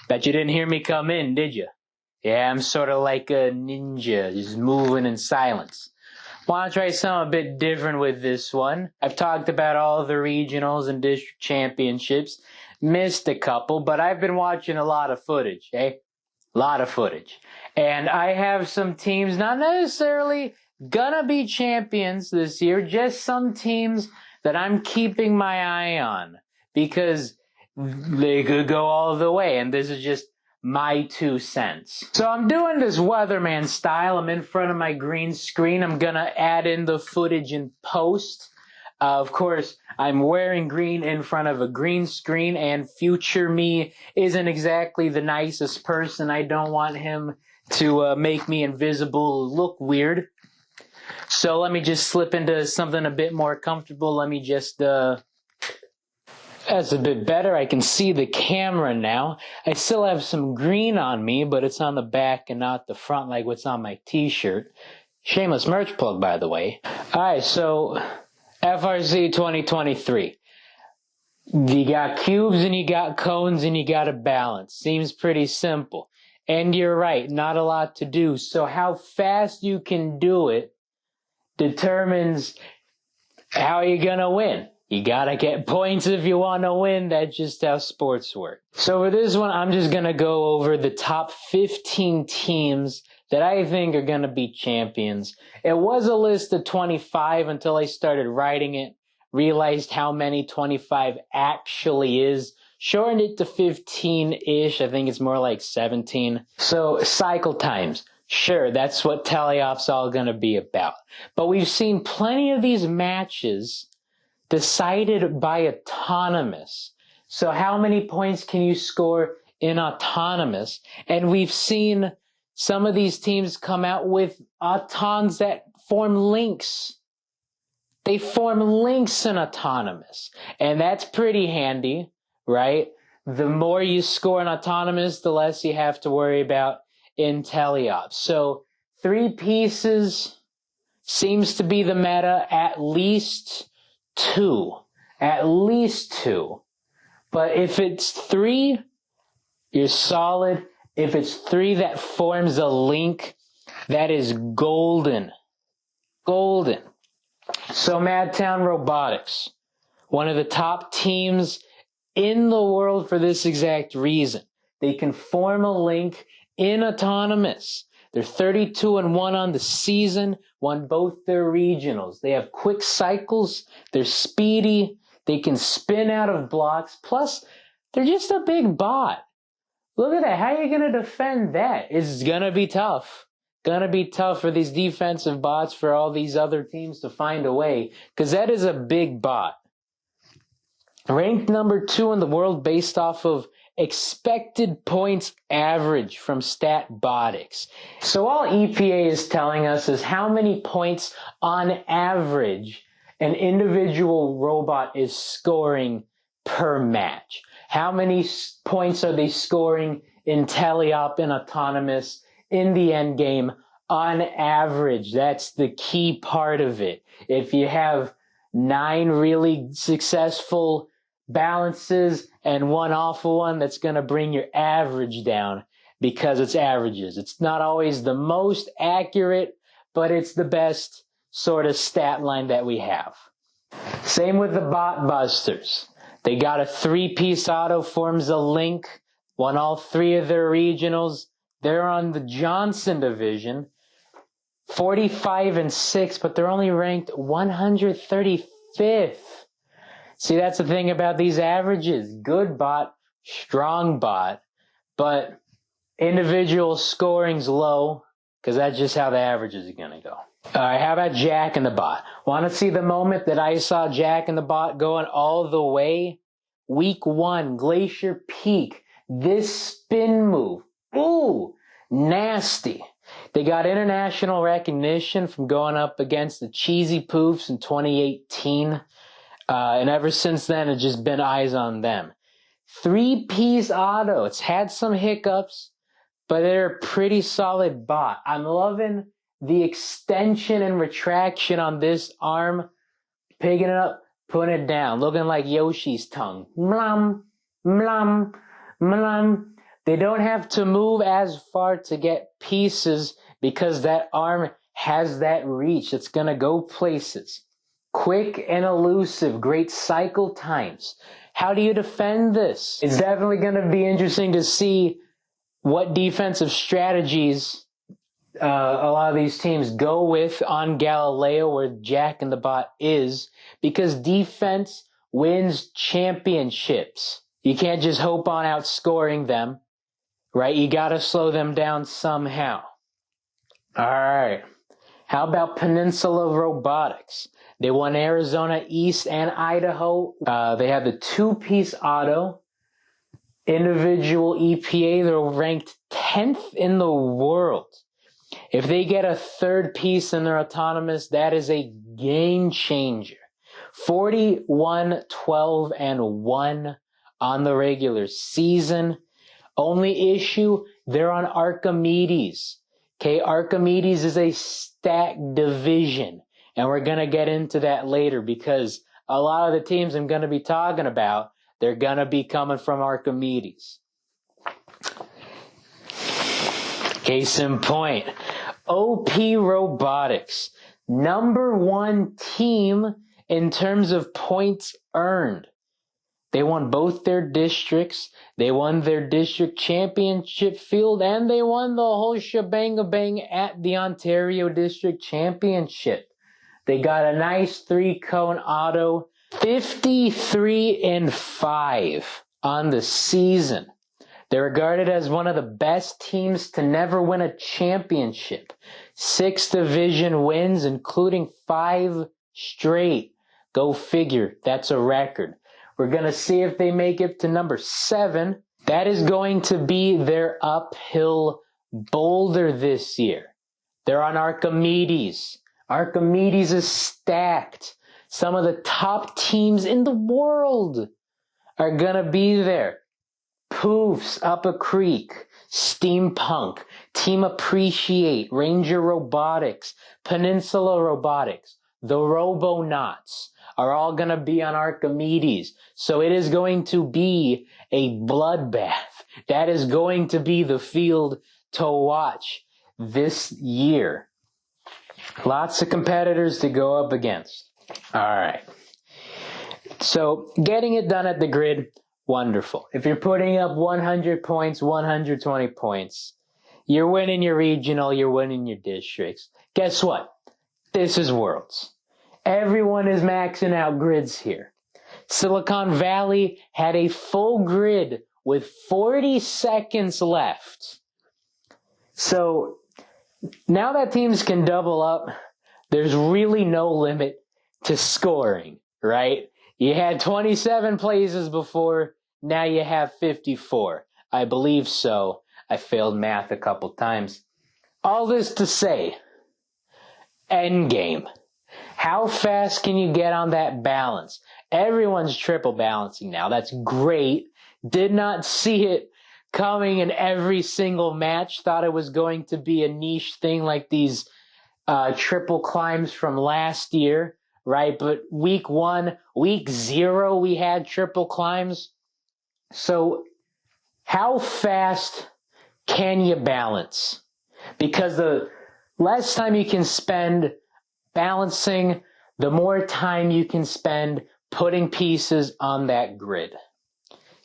Bet you didn't hear me come in, did you? Yeah, I'm sort of like a ninja, just moving in silence. Want to try something a bit different with this one. I've talked about all the regionals and district championships. Missed a couple, but I've been watching a lot of footage, A lot of footage. And I have some teams not necessarily gonna be champions this year, just some teams that I'm keeping my eye on because they could go all the way, and this is just my 2 cents. So I'm doing this weatherman style. I'm in front of my green screen. I'm gonna add in the footage in post. Of course, I'm wearing green in front of a green screen, and future me isn't exactly the nicest person. I don't want him to make me invisible, look weird. So let me just slip into something a bit more comfortable. Let me just, that's a bit better. I can see the camera now. I still have some green on me, but it's on the back and not the front like what's on my t-shirt. Shameless merch plug, by the way. Alright, so FRC 2023. You got cubes and you got cones and you got a balance. Seems pretty simple. And you're right, not a lot to do. So how fast you can do it determines how you're gonna win. You gotta get points if you wanna win. That's just how sports work. So for this one, I'm just gonna go over the top 15 teams that I think are gonna be champions. It was a list of 25 until I started writing it, realized how many 25 actually is, shortened it to 15-ish. I think it's more like 17. So cycle times. Sure, that's what teleop's all gonna be about. But we've seen plenty of these matches decided by autonomous. So how many points can you score in autonomous? And we've seen some of these teams come out with autons that form links. They form links in autonomous. And that's pretty handy, right? The more you score in autonomous, the less you have to worry about in teleop. So 3 pieces seems to be the meta, at least 2. At least 2. But if it's 3, you're solid. If it's 3 that forms a link, that is golden. Golden. So Madtown Robotics, one of the top teams in the world for this exact reason. They can form a link in autonomous. They're 32-1 on the season, won both their regionals. They have quick cycles, they're speedy, they can spin out of blocks, plus they're just a big bot. Look at that, how are you going to defend that? It's going to be tough. Gonna be tough for these defensive bots, for all these other teams to find a way, because that is a big bot. Ranked number 2 in the world based off of expected points average from Statbotics. So all EPA is telling us is how many points on average an individual robot is scoring per match. How many points are they scoring in teleop and autonomous in the end game on average? That's the key part of it. If you have 9 really successful balances and 1 awful one, that's going to bring your average down because it's averages. It's not always the most accurate, but it's the best sort of stat line that we have. Same with the Botbusters. They got a 3-piece auto, forms a link, won all 3 of their regionals. They're on the Johnson division, 45-6, but they're only ranked 135th. See, that's the thing about these averages. Good bot, strong bot, but individual scoring's low, because that's just how the averages are going to go. All right, how about Jack and the Bot? Want to see the moment that I saw Jack and the Bot going all the way? Week 1, Glacier Peak. This spin move. Ooh, nasty. They got international recognition from going up against the Cheezy Poofs in 2018. And ever since then, it's just been eyes on them. 3-piece auto. It's had some hiccups, but they're a pretty solid bot. I'm loving the extension and retraction on this arm, picking it up putting it down, looking like Yoshi's tongue. Mlum, mlum, mlum. They don't have to move as far to get pieces because that arm has that reach. It's going to go places. Quick and elusive, great cycle times. How do you defend this? It's definitely going to be interesting to see what defensive strategies a lot of these teams go with on Galileo, where Jack and the Bot is, because defense wins championships. You can't just hope on outscoring them, right? You got to slow them down somehow. All right. How about Peninsula Robotics? They won Arizona East and Idaho. They have the two-piece auto. Individual EPA, they're ranked 10th in the world. If they get a third piece in their autonomous, that is a game changer. 41, 12, and 1 on the regular season. Only issue, they're on Archimedes. Okay, Archimedes is a stacked division, and we're going to get into that later because a lot of the teams I'm going to be talking about, they're going to be coming from Archimedes. Case in point, OP Robotics, #1 team in terms of points earned. They won both their districts, they won their district championship field, and they won the whole shebang-a-bang at the Ontario District Championship. They got a nice 3-cone auto, 53-5 on the season. They're regarded as one of the best teams to never win a championship. 6 division wins, including 5 straight. Go figure, that's a record. We're going to see if they make it to #7. That is going to be their uphill boulder this year. They're on Archimedes. Archimedes is stacked. Some of the top teams in the world are going to be there. Poofs, Up a Creek, Steampunk, Team Appreciate, Ranger Robotics, Peninsula Robotics, the Robonauts are all going to be on Archimedes. So it is going to be a bloodbath. That is going to be the field to watch this year. Lots of competitors to go up against. All right. So getting it done at the grid, wonderful. If you're putting up 100 points, 120 points, you're winning your regional, you're winning your districts. Guess what? This is Worlds. Everyone is maxing out grids here. Silicon Valley had a full grid with 40 seconds left. So now that teams can double up, there's really no limit to scoring, right? You had 27 places before, now you have 54. I believe so. I failed math a couple times. All this to say, endgame. How fast can you get on that balance? Everyone's triple balancing now. That's great. Did not see it coming in every single match. Thought it was going to be a niche thing like these triple climbs from last year, right? But week 1, week 0, we had triple climbs. So how fast can you balance? Because the less time you can spend balancing, the more time you can spend putting pieces on that grid.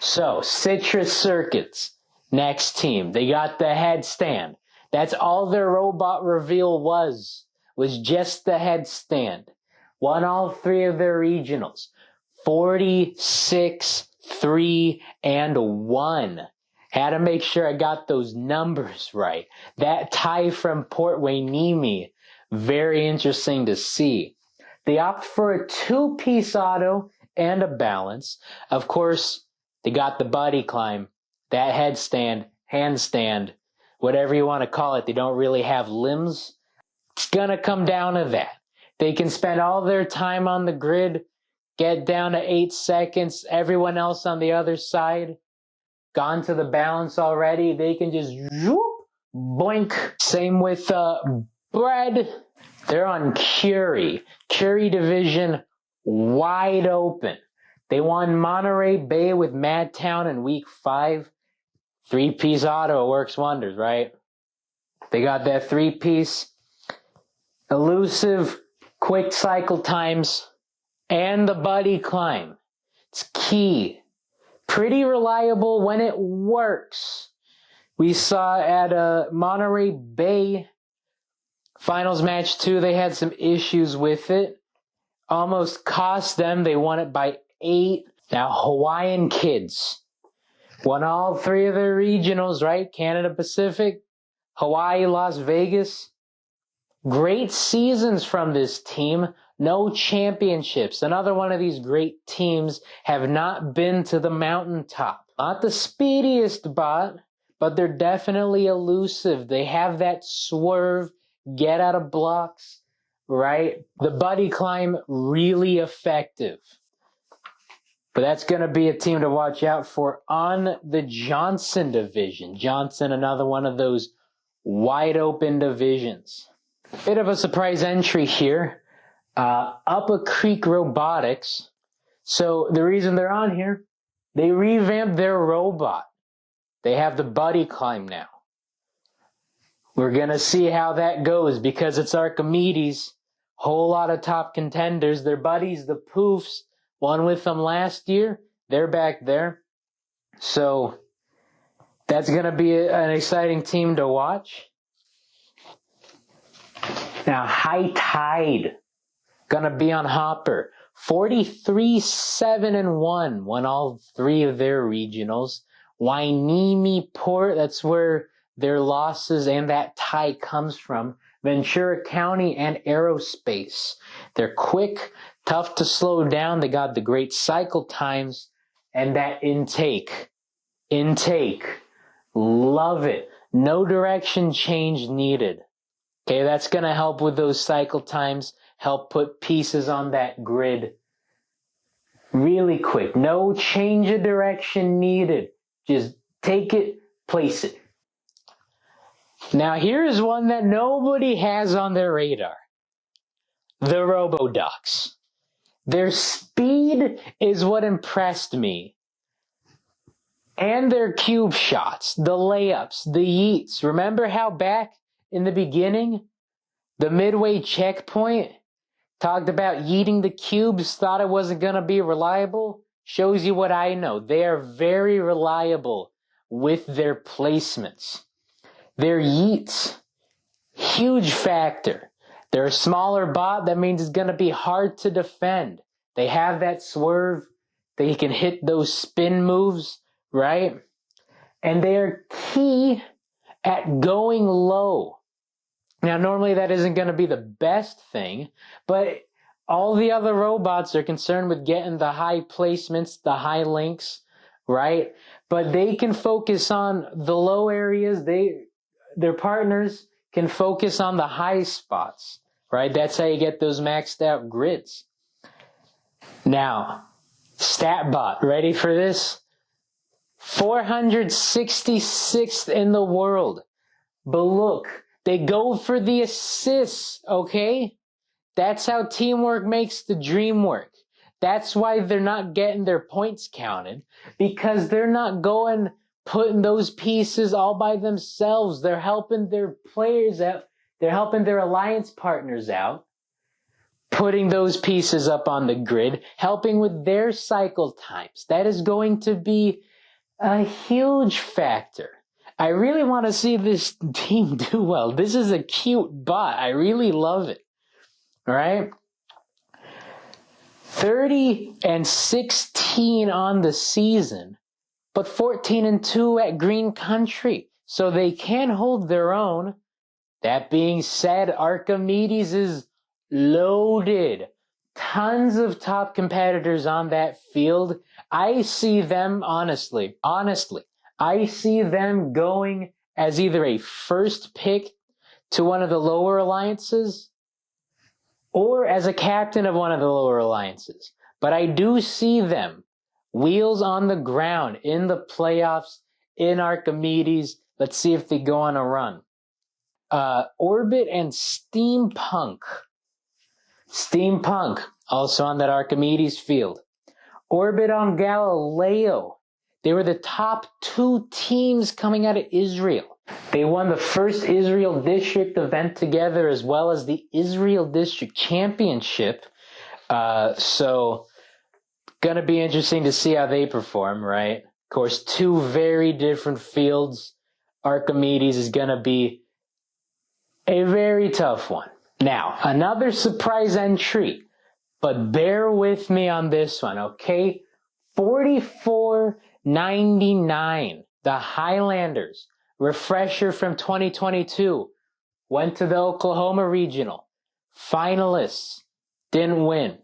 So, Citrus Circuits, next team. They got the headstand. That's all their robot reveal was just the headstand. Won all 3 of their regionals. 46, 3, and 1. Had to make sure I got those numbers right. That tie from Port Wainimi, very interesting to see. They opt for a 2-piece auto and a balance. Of course, they got the buddy climb, that headstand, handstand, whatever you want to call it. They don't really have limbs. It's going to come down to that. They can spend all their time on the grid, get down to 8 seconds. Everyone else on the other side, gone to the balance already. They can just whoop, boink. Same with Bread. They're on Curie. Curie Division wide open. They won Monterey Bay with Madtown in week 5. 3-piece auto works wonders, right? They got that 3-piece, elusive, quick cycle times, and the buddy climb. It's key. Pretty reliable when it works. We saw at Monterey Bay Finals Match 2, they had some issues with it. Almost cost them. They won it by 8. Now, Hawaiian Kids won all 3 of their regionals, right? Canada Pacific, Hawaii, Las Vegas. Great seasons from this team. No championships. Another one of these great teams have not been to the mountaintop. Not the speediest bot, but they're definitely elusive. They have that swerve, get out of blocks, right? The buddy climb, really effective. But that's going to be a team to watch out for on the Johnson division. Johnson, another one of those wide open divisions. Bit of a surprise entry here. Upper Creek Robotics. So the reason they're on here, they revamped their robot. They have the buddy climb now. We're going to see how that goes because it's Archimedes. Whole lot of top contenders. Their buddies, the Poofs, won with them last year. They're back there. So that's going to be an exciting team to watch. Now, High Tide, going to be on Hopper. 43-7-1, won all 3 of their regionals. Wainimi Port, that's where their losses and that tie comes from. Ventura County and Aerospace. They're quick, tough to slow down. They got the great cycle times and that intake. Love it. No direction change needed. Okay, that's going to help with those cycle times, help put pieces on that grid really quick. No change of direction needed. Just take it, place it. Now here's one that nobody has on their radar. The Roboducks. Their speed is what impressed me. And their cube shots, the layups, the yeets. Remember how back in the beginning, the midway checkpoint, talked about yeeting the cubes, thought it wasn't going to be reliable? Shows you what I know. They are very reliable with their placements. Their yeets, huge factor. They're a smaller bot. That means it's going to be hard to defend. They have that swerve. They can hit those spin moves, right? And they are key at going low. Now, normally that isn't going to be the best thing, but all the other robots are concerned with getting the high placements, the high links, right? But they can focus on the low areas. Their partners can focus on the high spots, right? That's how you get those maxed out grids. Now, StatBot, ready for this? 466th in the world. But look, they go for the assists, okay? That's how teamwork makes the dream work. That's why they're not getting their points counted, because they're not putting those pieces all by themselves. They're helping their players out. They're helping their alliance partners out, putting those pieces up on the grid, helping with their cycle times. That is going to be a huge factor. I really want to see this team do well. This is a cute bot. I really love it. All right. 30-16 on the season, but 14-2 at Green Country. So they can hold their own. That being said, Archimedes is loaded. Tons of top competitors on that field. I see them, honestly, I see them going as either a first pick to one of the lower alliances or as a captain of one of the lower alliances. But I do see them wheels on the ground in the playoffs in Archimedes. Let's see if they go on a run. Orbit and Steampunk. Steampunk, also on that Archimedes field. Orbit on Galileo. They were the top 2 teams coming out of Israel. They won the first Israel District event together as well as the Israel District Championship. So gonna be interesting to see how they perform, right? Of course, 2 very different fields. Archimedes is gonna be a very tough one. Now, another surprise entry, but bear with me on this one, okay? 44.99. The Highlanders, refresher from 2022, went to the Oklahoma Regional. Finalists, didn't win.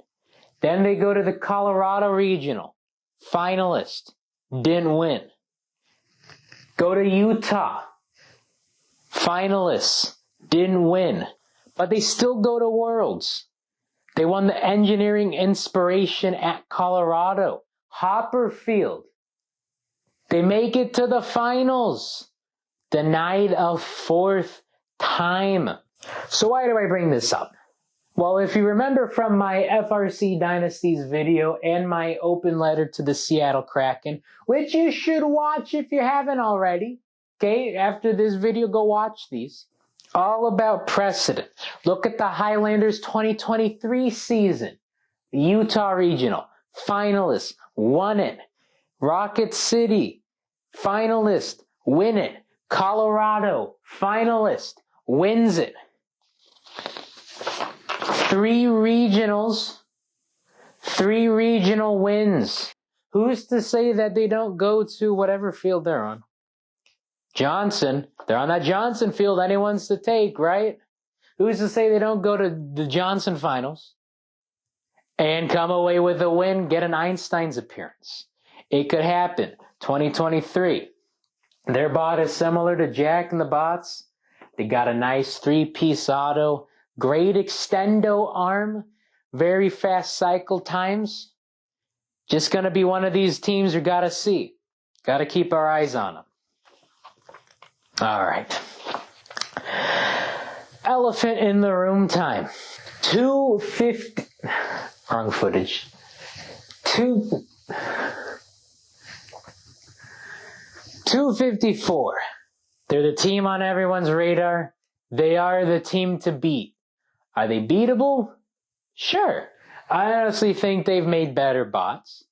Then they go to the Colorado Regional. Finalist, didn't win. Go to Utah. Finalists, didn't win. But they still go to Worlds. They won the Engineering Inspiration at Colorado. Hopper Field. They make it to the finals. Denied a 4th time. So why do I bring this up? Well, if you remember from my FRC Dynasties video and my open letter to the Seattle Kraken, which you should watch if you haven't already, okay? After this video, go watch these. All about precedent. Look at the Highlanders 2023 season. Utah Regional, finalists, won it. Rocket City, finalist, win it. Colorado, finalist, wins it. 3 regionals, 3 regional wins. Who's to say that they don't go to whatever field they're on? Johnson, they're on that Johnson field anyone's to take, right? Who's to say they don't go to the Johnson finals and come away with a win, get an Einstein's appearance? It could happen. 2023. Their bot is similar to Jack and the Bots. They got a nice 3-piece auto, great extendo arm, very fast cycle times. Just going to be one of these teams we got to see. Got to keep our eyes on them. All right. Elephant in the room time. 250. Wrong footage. 254. They're the team on everyone's radar. They are the team to beat. Are they beatable? Sure. I honestly think they've made better bots,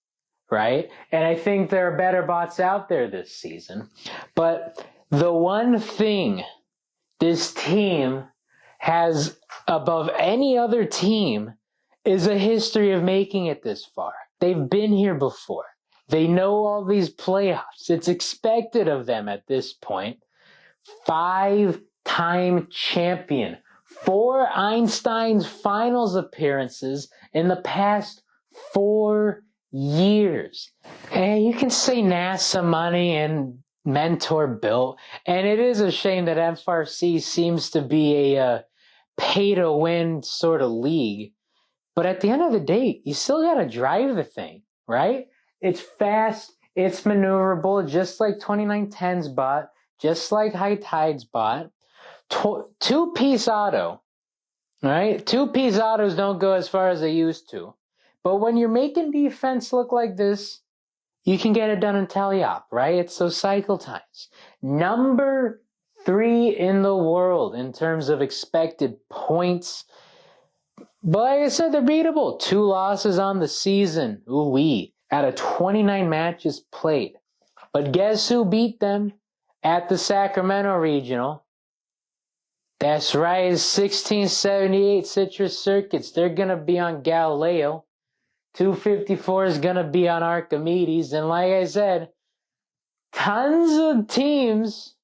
right? And I think there are better bots out there this season. But the one thing this team has above any other team is a history of making it this far. They've been here before. They know all these playoffs. It's expected of them at this point. 5-time champion. 4 Einstein's finals appearances in the past 4 years. And you can say NASA money and mentor built. And it is a shame that FRC seems to be a pay-to-win sort of league. But at the end of the day, you still got to drive the thing, right? It's fast. It's maneuverable, just like 2910's bot, just like High Tide's bot. 2-piece auto, right? 2-piece autos don't go as far as they used to. But when you're making defense look like this, you can get it done in teleop, right? It's those cycle times. Number 3 in the world in terms of expected points. But like I said, they're beatable. 2 losses on the season. Ooh-wee. Out of 29 matches played. But guess who beat them at the Sacramento Regional? That's right, 1678 Citrus Circuits. They're going to be on Galileo. 254 is going to be on Archimedes. And like I said, tons of teams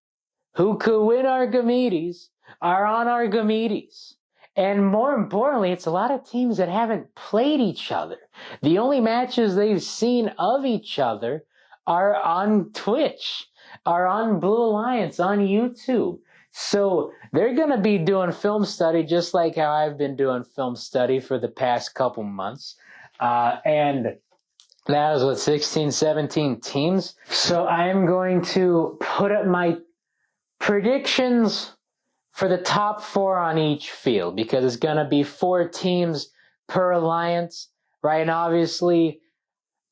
who could win Archimedes are on Archimedes. And more importantly, it's a lot of teams that haven't played each other. The only matches they've seen of each other are on Twitch, are on Blue Alliance, on YouTube. So they're going to be doing film study just like how I've been doing film study for the past couple months. And that was what, 16, 17 teams. So I'm going to put up my predictions for the top 4 on each field, because it's going to be 4 teams per alliance, right? And obviously,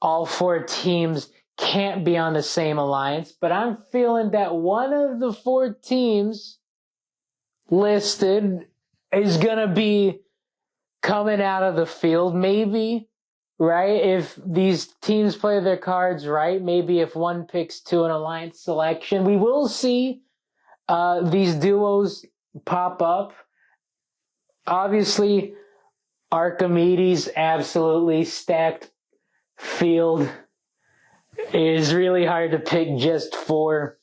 all 4 teams can't be on the same alliance, but I'm feeling that one of the 4 teams listed is gonna be coming out of the field, maybe, right? If these teams play their cards right, maybe if one picks 2 in alliance selection, we will see these duos pop up. Obviously, Archimedes absolutely stacked field. It is really hard to pick just 4.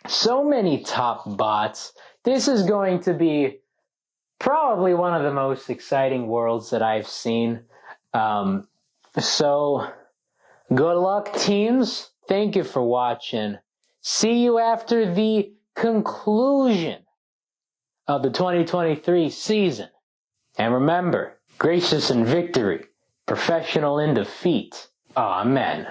So many top bots. This is going to be probably one of the most exciting worlds that I've seen. So good luck, teams. Thank you for watching. See you after the conclusion of the 2023 season. And remember, gracious in victory, professional in defeat. Amen.